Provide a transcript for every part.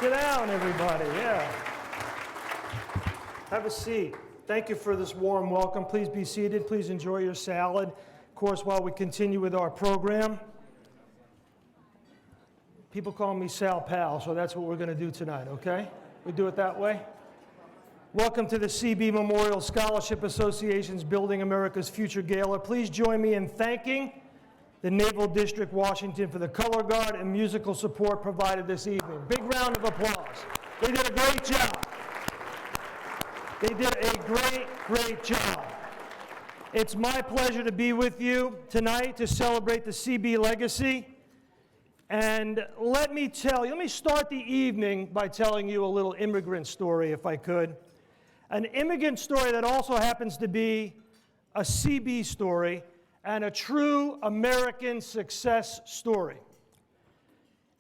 Sit down, everybody, yeah. Have a seat. Thank you for this warm welcome. Please be seated. Please enjoy your salad. Of course, while we continue with our program, people call me Sal Pal, so that's what we're going to do tonight, okay? We do it that way? Welcome to the Seabee Memorial Scholarship Association's Building America's Future Gala. Please join me in thanking the Naval District, Washington, for the color guard and musical support provided this evening. Big round of applause. They did a great job. They did a great job. It's my pleasure to be with you tonight to celebrate the Seabee legacy. And let me start the evening by telling you a little immigrant story, if I could. An immigrant story that also happens to be a Seabee story and a true American success story.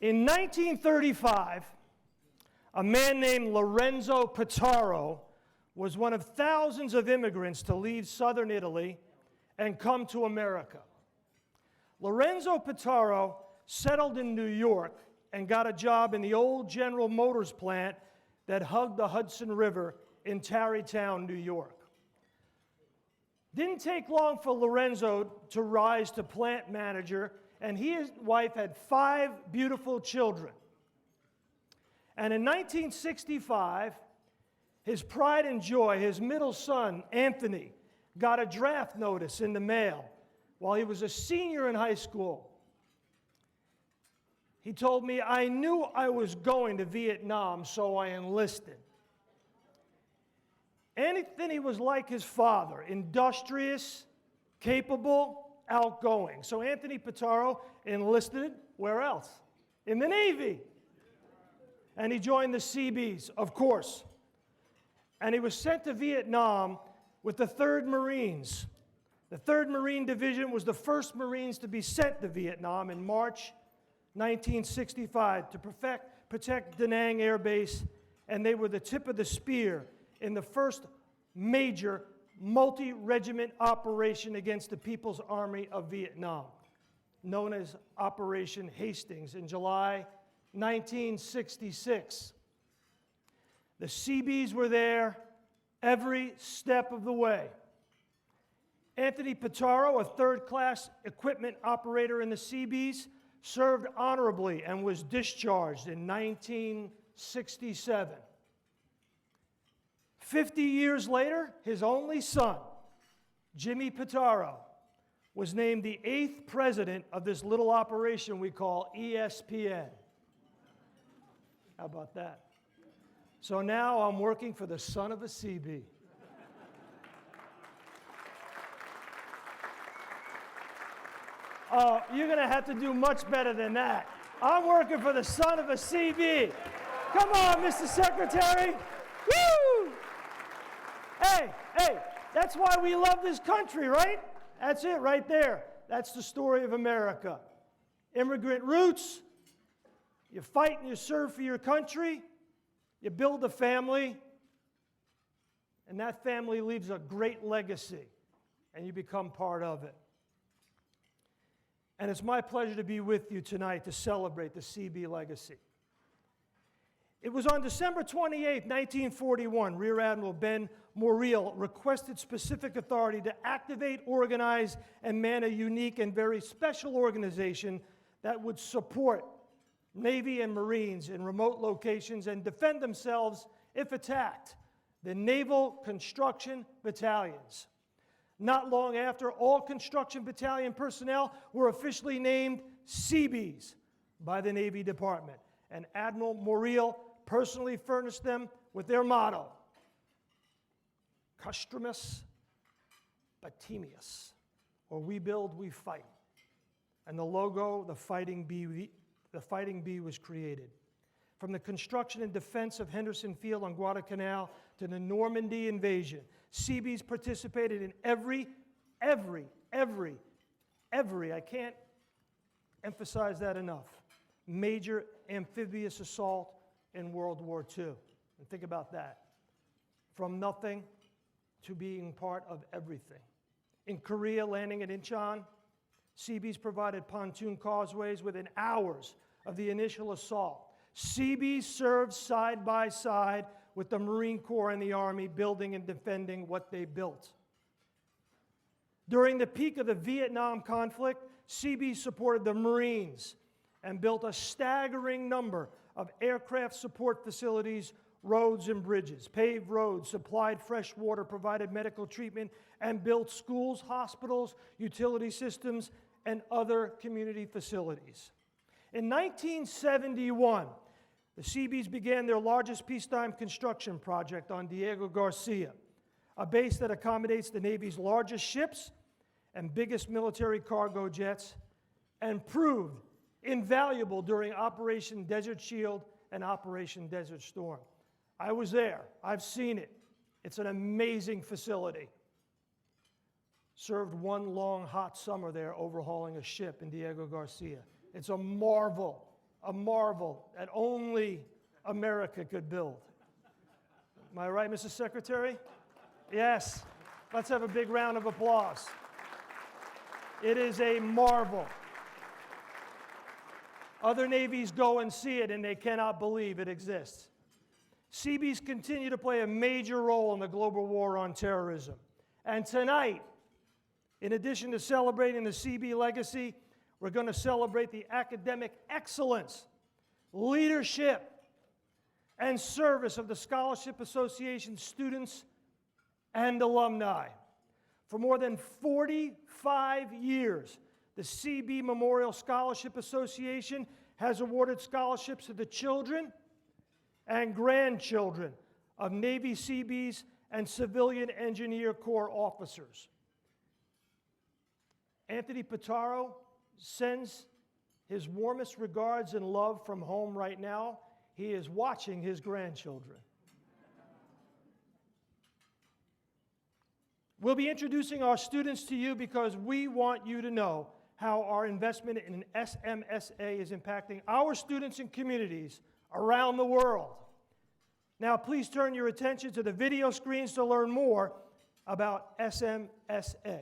In 1935, a man named Lorenzo Pitaro was one of thousands of immigrants to leave southern Italy and come to America. Lorenzo Pitaro settled in New York and got a job in the old General Motors plant that hugged the Hudson River in Tarrytown, New York. Didn't take long for Lorenzo to rise to plant manager, and he and his wife had 5 beautiful children. And in 1965, his pride and joy, his middle son, Anthony, got a draft notice in the mail while he was a senior in high school. He told me, "I knew I was going to Vietnam, so I enlisted." Anthony was like his father, industrious, capable, outgoing. So Anthony Pitaro enlisted, where else? In the Navy. And he joined the Seabees, of course. And he was sent to Vietnam with the 3rd Marines. The 3rd Marine Division was the first Marines to be sent to Vietnam in March 1965 to protect Da Nang Air Base, and they were the tip of the spear in the first major multi-regiment operation against the People's Army of Vietnam, known as Operation Hastings, in July 1966. The Seabees were there every step of the way. Anthony Pitaro, a 3rd-class equipment operator in the Seabees, served honorably and was discharged in 1967. 50 years later, his only son, Jimmy Pitaro, was named the 8th president of this little operation we call ESPM. How about that? So now I'm working for the son of a Seabee. Oh, you're going to have to do much better than that. I'm working for the son of a Seabee. Come on, Mr. Secretary. Woo! Hey, that's why we love this country, right? That's it right there. That's the story of America. Immigrant roots, you fight and you serve for your country, you build a family, and that family leaves a great legacy, and you become part of it. And it's my pleasure to be with you tonight to celebrate the Seabee legacy. It was on December 28, 1941, Rear Admiral Ben Morial requested specific authority to activate, organize, and man a unique and very special organization that would support Navy and Marines in remote locations and defend themselves if attacked, the Naval Construction Battalions. Not long after, all Construction Battalion personnel were officially named Seabees by the Navy Department, and Admiral Morial personally furnished them with their motto, Customus Batimius, or we build, we fight. And the logo, the Fighting Bee was created. From the construction and defense of Henderson Field on Guadalcanal to the Normandy invasion, Seabees participated in every, I can't emphasize that enough, major amphibious assault in World War II. And think about that. From nothing to being part of everything. In Korea, landing at Incheon, Seabees provided pontoon causeways within hours of the initial assault. Seabee served side by side with the Marine Corps and the Army, building and defending what they built. During the peak of the Vietnam conflict, Seabee supported the Marines and built a staggering number of aircraft support facilities, roads and bridges, paved roads, supplied fresh water, provided medical treatment, and built schools, hospitals, utility systems, and other community facilities. In 1971, the Seabees began their largest peacetime construction project on Diego Garcia, a base that accommodates the Navy's largest ships and biggest military cargo jets, and proved invaluable during Operation Desert Shield and Operation Desert Storm. I was there. I've seen it. It's an amazing facility. Served one long, hot summer there overhauling a ship in Diego Garcia. It's a marvel that only America could build. Am I right, Mrs. Secretary? Yes. Let's have a big round of applause. It is a marvel. Other navies go and see it, and they cannot believe it exists. Seabees continue to play a major role in the global war on terrorism. And tonight, in addition to celebrating the Seabee legacy, we're going to celebrate the academic excellence, leadership, and service of the Scholarship Association students and alumni. For more than 45 years, the Seabee Memorial Scholarship Association has awarded scholarships to the children and grandchildren of Navy Seabees and Civilian Engineer Corps officers. Anthony Pitaro sends his warmest regards and love from home right now. He is watching his grandchildren. We'll be introducing our students to you because we want you to know how our investment in SMSA is impacting our students and communities around the world. Now, please turn your attention to the video screens to learn more about SMSA.